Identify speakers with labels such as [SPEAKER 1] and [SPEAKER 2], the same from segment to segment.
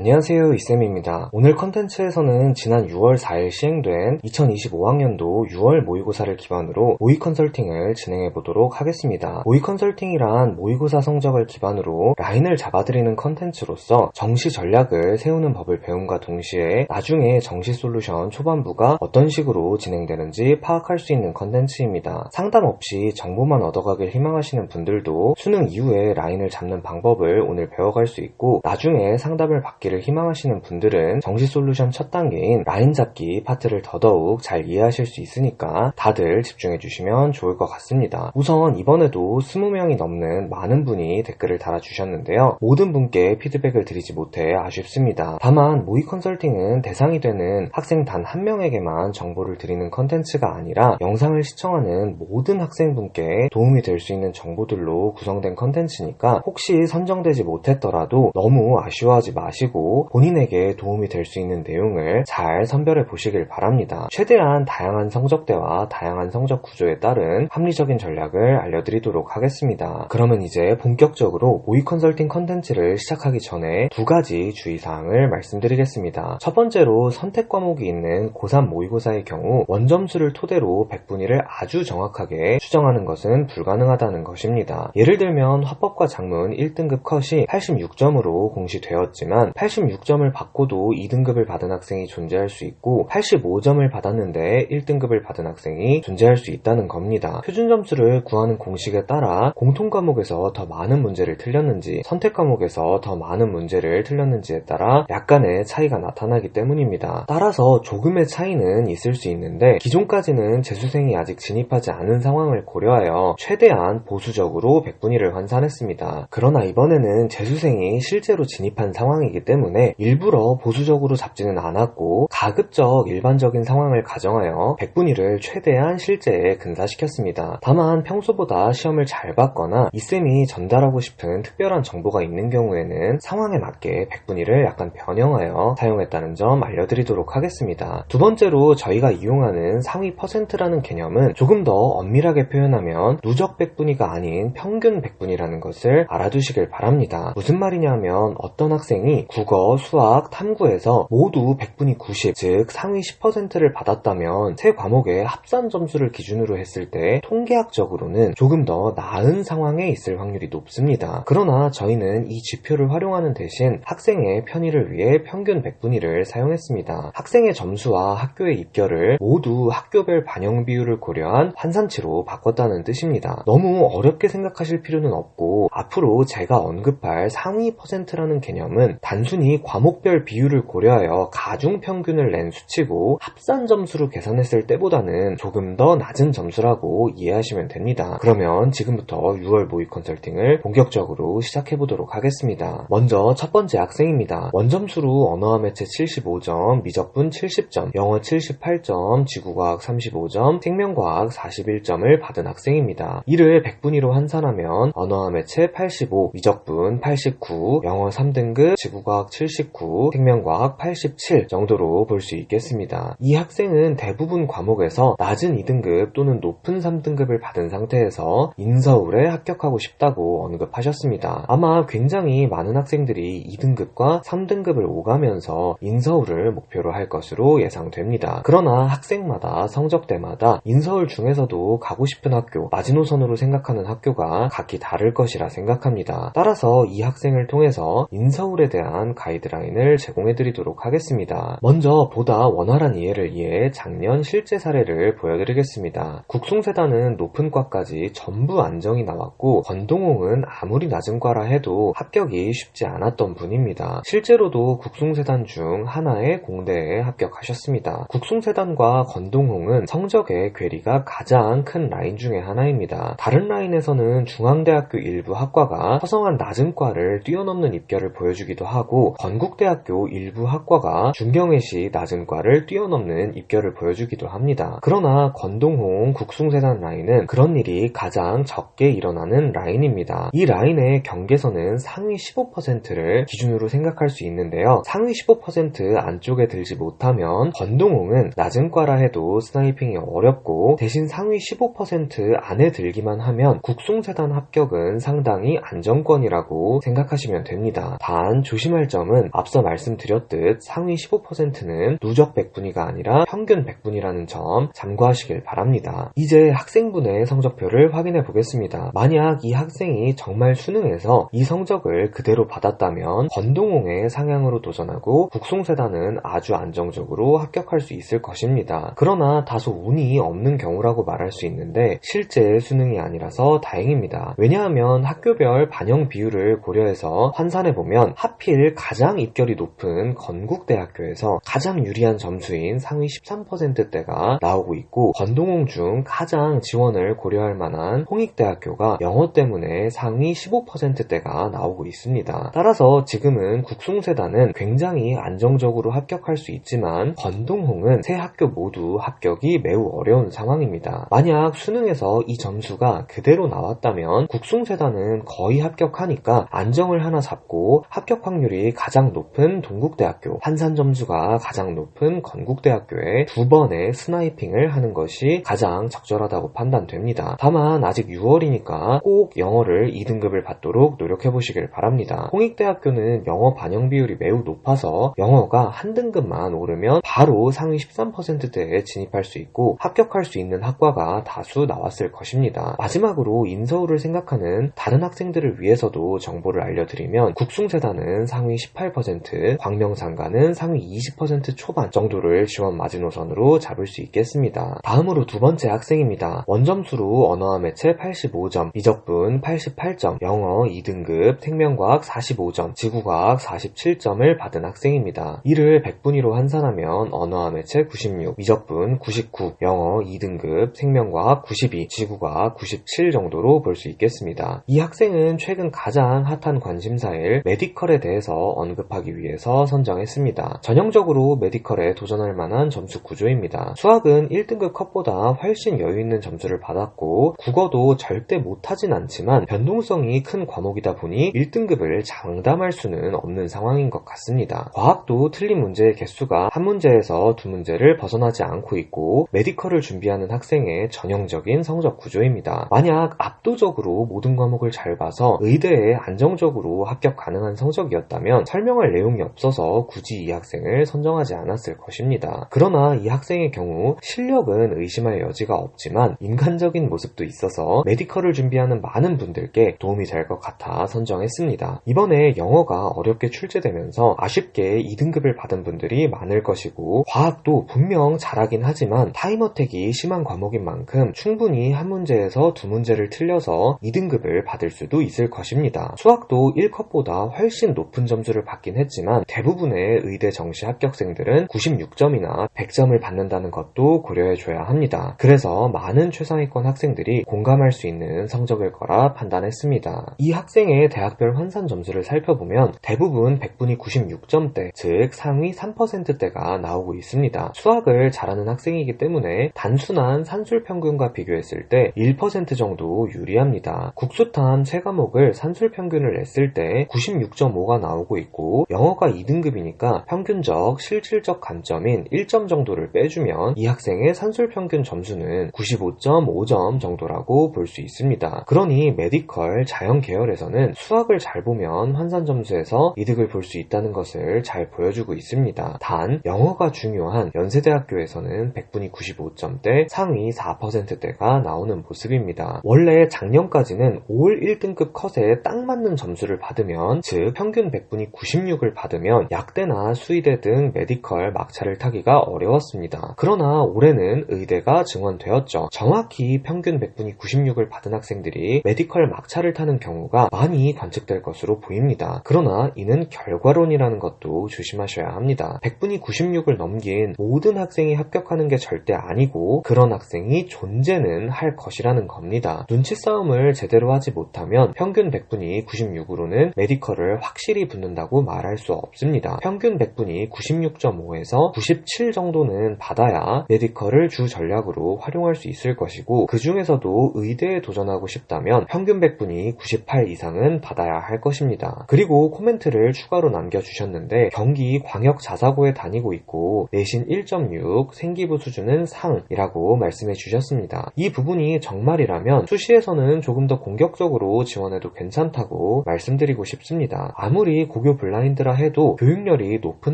[SPEAKER 1] 안녕하세요, 이쌤입니다. 오늘 컨텐츠에서는 지난 6월 4일 시행된 2025학년도 6월 모의고사를 기반으로 모의 컨설팅을 진행해 보도록 하겠습니다. 모의 컨설팅이란 모의고사 성적을 기반으로 라인을 잡아드리는 컨텐츠로서 정시 전략을 세우는 법을 배움과 동시에 나중에 정시 솔루션 초반부가 어떤 식으로 진행되는지 파악할 수 있는 컨텐츠입니다. 상담 없이 정보만 얻어가길 희망하시는 분들도 수능 이후에 라인을 잡는 방법을 오늘 배워갈 수 있고, 나중에 상담을 받기를 희망하시는 분들은 정시 솔루션 첫 단계인 라인 잡기 파트를 더더욱 잘 이해하실 수 있으니까 다들 집중해 주시면 좋을 것 같습니다. 우선 이번에도 20명이 넘는 많은 분이 댓글을 달아주셨는데요. 모든 분께 피드백을 드리지 못해 아쉽습니다. 다만 모의 컨설팅은 대상이 되는 학생 단 한 명에게만 정보를 드리는 컨텐츠가 아니라 영상을 시청하는 모든 학생분께 도움이 될 수 있는 정보들로 구성된 컨텐츠니까 혹시 선정되지 못했더라도 너무 아쉬워하지 마시고 본인에게 도움이 될 수 있는 내용을 잘 선별해 보시길 바랍니다. 최대한 다양한 성적대와 다양한 성적 구조에 따른 합리적인 전략을 알려드리도록 하겠습니다. 그러면 이제 본격적으로 모의 컨설팅 컨텐츠를 시작하기 전에 두 가지 주의사항을 말씀드리겠습니다. 첫 번째로 선택 과목이 있는 고3 모의고사의 경우 원점수를 토대로 백분위를 아주 정확하게 추정하는 것은 불가능하다는 것입니다. 예를 들면 화법과 작문 1등급 컷이 86점으로 공시되었지만 86점을 받고도 2등급을 받은 학생이 존재할 수 있고 85점을 받았는데 1등급을 받은 학생이 존재할 수 있다는 겁니다. 표준 점수를 구하는 공식에 따라 공통 과목에서 더 많은 문제를 틀렸는지 선택 과목에서 더 많은 문제를 틀렸는지에 따라 약간의 차이가 나타나기 때문입니다. 따라서 조금의 차이는 있을 수 있는데 기존까지는 재수생이 아직 진입하지 않은 상황을 고려하여 최대한 보수적으로 백분위를 환산했습니다. 그러나 이번에는 재수생이 실제로 진입한 상황이기 때문에 일부러 보수적으로 잡지는 않았고 가급적 일반적인 상황을 가정하여 백분위를 최대한 실제에 근사시켰습니다. 다만 평소보다 시험을 잘 봤거나 이쌤이 전달하고 싶은 특별한 정보가 있는 경우에는 상황에 맞게 백분위를 약간 변형하여 사용했다는 점 알려드리도록 하겠습니다. 두 번째로 저희가 이용하는 상위 퍼센트라는 개념은 조금 더 엄밀하게 표현하면 누적 백분위가 아닌 평균 백분위라는 것을 알아두시길 바랍니다. 무슨 말이냐면 어떤 학생이 국어, 수학, 탐구에서 모두 백분위 90, 즉 상위 10%를 받았다면 세 과목의 합산 점수를 기준으로 했을 때 통계학적으로는 조금 더 나은 상황에 있을 확률이 높습니다. 그러나 저희는 이 지표를 활용하는 대신 학생의 편의를 위해 평균 백분위를 사용했습니다. 학생의 점수와 학교의 입결을 모두 학교별 반영 비율을 고려한 환산치로 바꿨다는 뜻입니다. 너무 어렵게 생각하실 필요는 없고 앞으로 제가 언급할 상위 퍼센트라는 개념은 단순히 과목별 비율을 고려하여 가중평균을 낸 수치고 합산 점수로 계산했을 때보다는 조금 더 낮은 점수라고 이해하시면 됩니다. 그러면 지금부터 6월 모의 컨설팅을 본격적으로 시작해보도록 하겠습니다. 먼저 첫 번째 학생입니다. 원점수로 언어와 매체 75점, 미적분 70점, 영어 78점, 지구과학 35점, 생명과학 41점을 받은 학생입니다. 이를 백분위로 환산하면 언어와 매체 85, 미적분 89, 영어 3등급, 지구과학 79, 생명과학 87 정도로 볼 수 있겠습니다. 이 학생은 대부분 과목에서 낮은 2등급 또는 높은 3등급을 받은 상태에서 인서울에 합격하고 싶다고 언급하셨습니다. 아마 굉장히 많은 학생들이 2등급과 3등급을 오가면서 인서울을 목표로 할 것으로 예상됩니다. 그러나 학생마다 성적대마다 인서울 중에서도 가고 싶은 학교, 마지노선으로 생각하는 학교가 각기 다를 것이라 생각합니다. 따라서 이 학생을 통해서 인서울에 대한 가이드라인을 제공해드리도록 하겠습니다. 먼저 보다 원활한 이해를 위해 작년 실제 사례를 보여드리겠습니다. 국송세단은 높은 과까지 전부 안정이 나왔고 권동홍은 아무리 낮은 과라 해도 합격이 쉽지 않았던 분입니다. 실제로도 국송세단 중 하나의 공대에 합격하셨습니다. 국송세단과 권동홍은 성적의 괴리가 가장 큰 라인 중에 하나입니다. 다른 라인에서는 중앙대학교 일부 학과가 서성한 낮은 과를 뛰어넘는 입결을 보여주기도 하고 건국대학교 일부 학과가 중경외시 낮은 과를 뛰어넘는 입결을 보여주기도 합니다. 그러나 권동홍 국숭세단 라인은 그런 일이 가장 적게 일어나는 라인입니다. 이 라인의 경계선은 상위 15%를 기준으로 생각할 수 있는데요. 상위 15% 안쪽에 들지 못하면 권동홍은 낮은 과라 해도 스나이핑이 어렵고 대신 상위 15% 안에 들기만 하면 국숭세단 합격은 상당히 안정권이라고 생각하시면 됩니다. 단 조심할 점은 앞서 말씀드렸듯 상위 15%는 누적 100분위가 아니라 평균 100분위라는 점 참고하시길 바랍니다. 이제 학생분의 성적표를 확인해 보겠습니다. 만약 이 학생이 정말 수능에서 이 성적을 그대로 받았다면 권동홍의 상향으로 도전하고 국송세단은 아주 안정적으로 합격할 수 있을 것입니다. 그러나 다소 운이 없는 경우라고 말할 수 있는데 실제 수능이 아니라서 다행입니다. 왜냐하면 학교별 반영 비율을 고려해서 환산해보면 하필 가장 입결이 높은 건국대학교에서 가장 유리한 점수인 상위 13%대가 나오고 있고 권동홍 중 가장 지원을 고려할 만한 홍익대학교가 영어 때문에 상위 15%대가 나오고 있습니다. 따라서 지금은 국송세단은 굉장히 안정적으로 합격할 수 있지만 권동홍은 세 학교 모두 합격이 매우 어려운 상황입니다. 만약 수능에서 이 점수가 그대로 나왔다면 국송세단은 거의 합격하니까 안정을 하나 잡고 합격 확률이 가장 높은 동국대학교, 환산 점수가 가장 높은 건국대학교에 두 번의 스나이핑을 하는 것이 가장 적절하다고 판단됩니다. 다만 아직 6월이니까 꼭 영어를 2등급을 받도록 노력해보시길 바랍니다. 홍익대학교는 영어 반영 비율이 매우 높아서 영어가 한 등급만 오르면 바로 상위 13%대에 진입할 수 있고 합격할 수 있는 학과가 다수 나왔을 것입니다. 마지막으로 인서울을 생각하는 다른 학생들을 위해서도 정보를 알려드리면 국숭세단은 상위 18%, 광명상가는 상위 20% 초반 정도를 지원 마지노선으로 잡을 수 있겠습니다. 다음으로 두 번째 학생입니다. 원점수로 언어와 매체 85점, 미적분 88점, 영어 2등급, 생명과학 45점, 지구과학 47점을 받은 학생입니다. 이를 100분위로 환산하면 언어와 매체 96, 미적분 99, 영어 2등급, 생명과학 92, 지구과학 97 정도로 볼 수 있겠습니다. 이 학생은 최근 가장 핫한 관심사일 메디컬에 대해서 언급하기 위해서 선정했습니다. 전형적으로 메디컬에 도전할 만한 점수 구조입니다. 수학은 1등급 컷보다 훨씬 여유있는 점수를 받았고 국어도 절대 못하진 않지만 변동성이 큰 과목이다 보니 1등급을 장담할 수는 없는 상황인 것 같습니다. 과학도 틀린 문제의 개수가 한 문제에서 두 문제를 벗어나지 않고 있고 메디컬을 준비하는 학생의 전형적인 성적 구조입니다. 만약 압도적으로 모든 과목을 잘 봐서 의대에 안정적으로 합격 가능한 성적이었다면 설명할 내용이 없어서 굳이 이 학생을 선정하지 않았을 것입니다. 그러나 이 학생의 경우 실력은 의심할 여지가 없지만 인간적인 모습도 있어서 메디컬을 준비하는 많은 분들께 도움이 될 것 같아 선정했습니다. 이번에 영어가 어렵게 출제되면서 아쉽게 2등급을 받은 분들이 많을 것이고 과학도 분명 잘하긴 하지만 타임어택이 심한 과목인 만큼 충분히 한 문제에서 두 문제를 틀려서 2등급을 받을 수도 있을 것입니다. 수학도 1컷보다 훨씬 높은 점수를 받긴 했지만 대부분의 의대 정시 합격생들은 96점이나 100점을 받는다는 것도 고려해줘야 합니다. 그래서 많은 최상위권 학생들이 공감할 수 있는 성적일 거라 판단했습니다. 이 학생의 대학별 환산 점수를 살펴보면 대부분 100분위 96점대, 즉 상위 3%대가 나오고 있습니다. 수학을 잘하는 학생이기 때문에 단순한 산술 평균과 비교했을 때 1% 정도 유리합니다. 국수탐 세 과목을 산술 평균을 냈을 때 96.5가 나오고 있고 영어가 2등급이니까 평균적 실질적 감점인 1점 정도를 빼주면 이 학생의 산술 평균 점수는 95.5점 정도라고 볼 수 있습니다. 그러니 메디컬 자연 계열에서는 수학을 잘 보면 환산 점수에서 이득을 볼 수 있다는 것을 잘 보여주고 있습니다. 단 영어가 중요한 연세대학교에서는 100분위 95점대, 상위 4%대가 나오는 모습입니다. 원래 작년까지는 올 1등급 컷에 딱 맞는 점수를 받으면, 즉 평균 100분위 96을 받으면 약대나 수의대 등 메디컬 막차를 타기가 어려웠습니다. 그러나 올해는 의대가 증원되었죠. 정확히 평균 100분위 96을 받은 학생들이 메디컬 막차를 타는 경우가 많이 관측될 것으로 보입니다. 그러나 이는 결과론이라는 것도 조심하셔야 합니다. 100분위 96을 넘긴 모든 학생이 합격하는 게 절대 아니고 그런 학생이 존재는 할 것이라는 겁니다. 눈치 싸움을 제대로 하지 못하면 평균 100분위 96으로는 메디컬을 확실히 붙는다고 말할 수 없습니다. 평균 100분위 96.5에서 97 정도는 받아야 메디컬을 주 전략으로 활용할 수 있을 것이고 그 중에서도 의대에 도전하고 싶다면 평균 100분위 98 이상은 받아야 할 것입니다. 그리고 코멘트를 추가로 남겨주셨는데 경기 광역자사고에 다니고 있고 내신 1.6, 생기부 수준은 상이라고 말씀해 주셨습니다. 이 부분이 정말이라면 수시에서는 조금 더 공격적으로 지원해도 괜찮다고 말씀드리고 싶습니다. 아무리 고교 고교 블라인드라 해도 교육열이 높은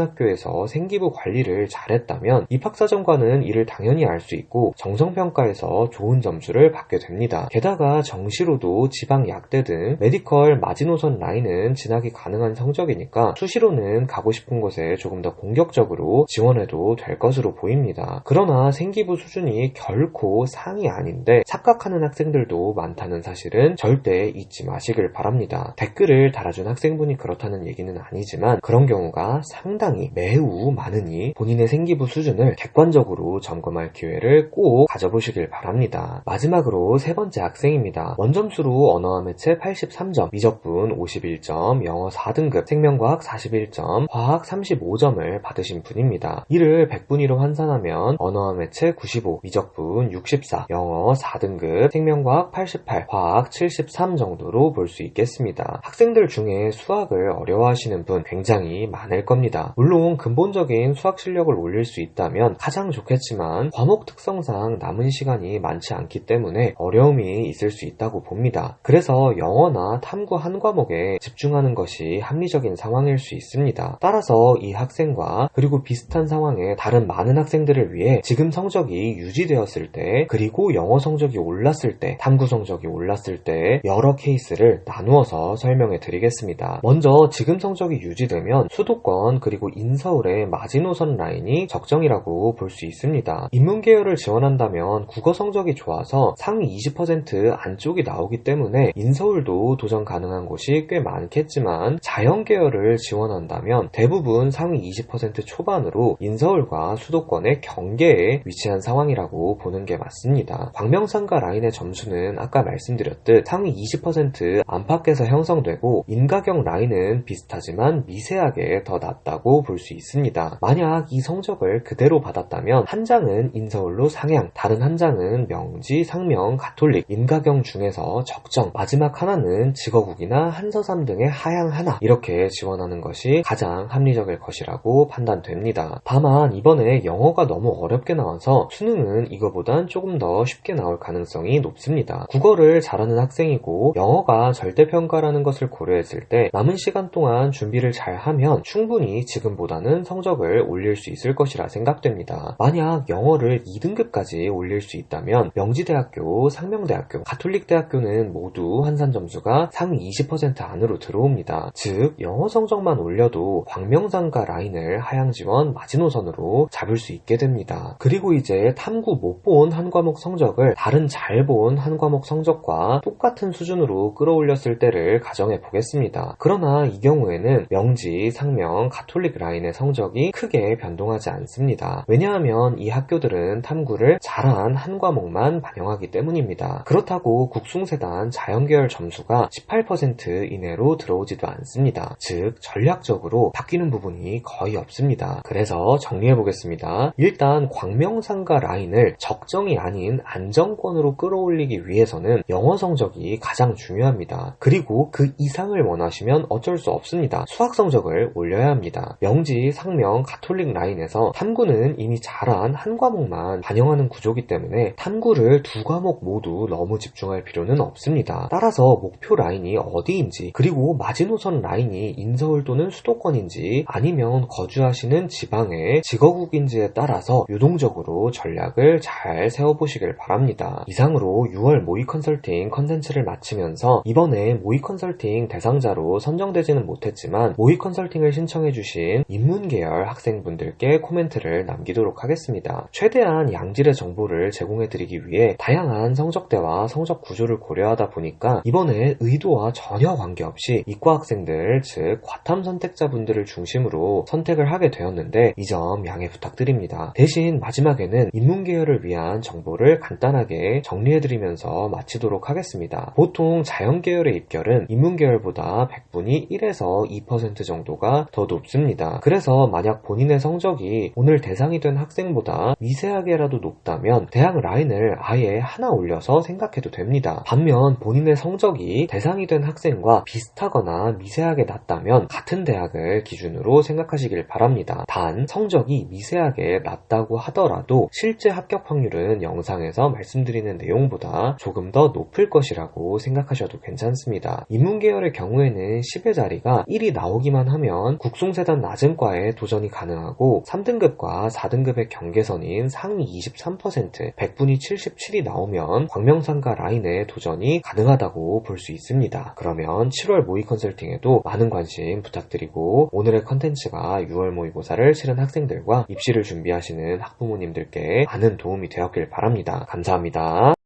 [SPEAKER 1] 학교에서 생기부 관리를 잘했다면 입학사정관은 이를 당연히 알 수 있고 정성평가에서 좋은 점수를 받게 됩니다. 게다가 정시로도 지방 약대 등 메디컬 마지노선 라인은 진학이 가능한 성적이니까 수시로는 가고 싶은 곳에 조금 더 공격적으로 지원해도 될 것으로 보입니다. 그러나 생기부 수준이 결코 상이 아닌데 착각하는 학생들도 많다는 사실은 절대 잊지 마시길 바랍니다. 댓글을 달아준 학생분이 그렇다는 얘기는 아니지만 그런 경우가 상당히 매우 많으니 본인의 생기부 수준을 객관적으로 점검할 기회를 꼭 가져보시길 바랍니다. 마지막으로 세 번째 학생입니다. 원점수로 언어와 매체 83점, 미적분 51점, 영어 4등급, 생명과학 41점, 화학 35점을 받으신 분입니다. 이를 100분위로 환산하면 언어와 매체 95, 미적분 64, 영어 4등급, 생명과학 88, 화학 73 정도로 볼 수 있겠습니다. 학생들 중에 수학을 어려워하시는 분 굉장히 많을 겁니다. 물론 근본적인 수학 실력을 올릴 수 있다면 가장 좋겠지만 과목 특성상 남은 시간이 많지 않기 때문에 어려움이 있을 수 있다고 봅니다. 그래서 영어나 탐구 한 과목에 집중하는 것이 합리적인 상황일 수 있습니다. 따라서 이 학생과 그리고 비슷한 상황의 다른 많은 학생들을 위해 지금 성적이 유지되었을 때 그리고 영어 성적이 올랐을 때 탐구 성적이 올랐을 때 여러 케이스를 나누어서 설명해 드리겠습니다. 먼저 지금 성적이 유지되면 수도권 그리고 인서울의 마지노선 라인이 적정이라고 볼 수 있습니다. 인문계열을 지원한다면 국어 성적이 좋아서 상위 20% 안쪽이 나오기 때문에 인서울도 도전 가능한 곳이 꽤 많겠지만 자연계열을 지원한다면 대부분 상위 20% 초반으로 인서울과 수도권의 경계에 위치한 상황이라고 보는 게 맞습니다. 광명상가 라인의 점수는 아까 말씀드렸듯 상위 20% 안팎에서 형성되고 인가경 라인은 비슷하지만 미세하게 더 낮다고 볼 수 있습니다. 만약 이 성적을 그대로 받았다면 한 장은 인서울로 상향, 다른 한 장은 명지, 상명, 가톨릭, 인가경 중에서 적정, 마지막 하나는 직어국이나 한서삼 등의 하향 하나 이렇게 지원하는 것이 가장 합리적일 것이라고 판단됩니다. 다만 이번에 영어가 너무 어렵게 나와서 수능은 이거보단 조금 더 쉽게 나올 가능성이 높습니다. 국어를 잘하는 학생이고 영어가 절대평가라는 것을 고려했을 때 남은 시간 동안 준비를 잘 하면 충분히 지금보다는 성적을 올릴 수 있을 것이라 생각됩니다. 만약 영어를 2등급까지 올릴 수 있다면 명지대학교, 상명대학교, 가톨릭대학교는 모두 환산 점수가 상위 20% 안으로 들어옵니다. 즉 영어 성적만 올려도 광명상가 라인을 하향 지원 마지노선으로 잡을 수 있게 됩니다. 그리고 이제 탐구 못 본 한 과목 성적을 다른 잘 본 한 과목 성적과 똑같은 수준으로 끌어올렸을 때를 가정해 보겠습니다. 그러나 이 경우에는 명지, 상명, 가톨릭 라인의 성적이 크게 변동하지 않습니다. 왜냐하면 이 학교들은 탐구를 잘한 한 과목만 반영하기 때문입니다. 그렇다고 국숭세단 자연계열 점수가 18% 이내로 들어오지도 않습니다. 즉 전략적으로 바뀌는 부분이 거의 없습니다. 그래서 정리해 보겠습니다. 일단 광명상가 라인을 적정이 아닌 안정권으로 끌어올리기 위해서는 영어 성적이 가장 중요합니다. 그리고 그 이상을 원하시면 어쩔 수 없습니다. 수학 성적을 올려야 합니다. 명지, 상명, 가톨릭 라인에서 탐구는 이미 잘한 한 과목만 반영하는 구조이기 때문에 탐구를 두 과목 모두 너무 집중할 필요는 없습니다. 따라서 목표 라인이 어디인지 그리고 마지노선 라인이 인서울 또는 수도권인지 아니면 거주하시는 지방의 직어국인지에 따라서 유동적으로 전략을 잘 세워보시길 바랍니다. 이상으로 6월 모의 컨설팅 컨텐츠를 마치면서 이번에 모의 컨설팅 대상자로 선정되지는 못했지만 모의 컨설팅을 신청해주신 인문계열 학생분들께 코멘트를 남기도록 하겠습니다. 최대한 양질의 정보를 제공해드리기 위해 다양한 성적대와 성적 구조를 고려하다 보니까 이번에 의도와 전혀 관계없이 이과 학생들 즉 과탐 선택자분들을 중심으로 선택을 하게 되었는데 이 점 양해 부탁드립니다. 대신 마지막에는 인문계열을 위한 정보를 간단하게 정리해드리면서 마치도록 하겠습니다. 보통 자연계열의 입결은 인문계열보다 100분위 1에서 2% 정도가 더 높습니다. 그래서 만약 본인의 성적이 오늘 대상이 된 학생보다 미세하게라도 높다면 대학 라인을 아예 하나 올려서 생각해도 됩니다. 반면 본인의 성적이 대상이 된 학생과 비슷하거나 미세하게 낮다면 같은 대학을 기준으로 생각하시길 바랍니다. 단 성적이 미세하게 낮다고 하더라도 실제 합격 확률은 영상에서 말씀드리는 내용보다 조금 더 높을 것이라고 생각하셔도 괜찮습니다. 인문계열의 경우에는 10의 자리가 모의고사가 1이 나오기만 하면 국송세단 낮은 과에 도전이 가능하고 3등급과 4등급의 경계선인 상위 23%, 100분위 77이 나오면 광명상가 라인에 도전이 가능하다고 볼 수 있습니다. 그러면 7월 모의 컨설팅에도 많은 관심 부탁드리고 오늘의 컨텐츠가 6월 모의고사를 치른 학생들과 입시를 준비하시는 학부모님들께 많은 도움이 되었길 바랍니다. 감사합니다.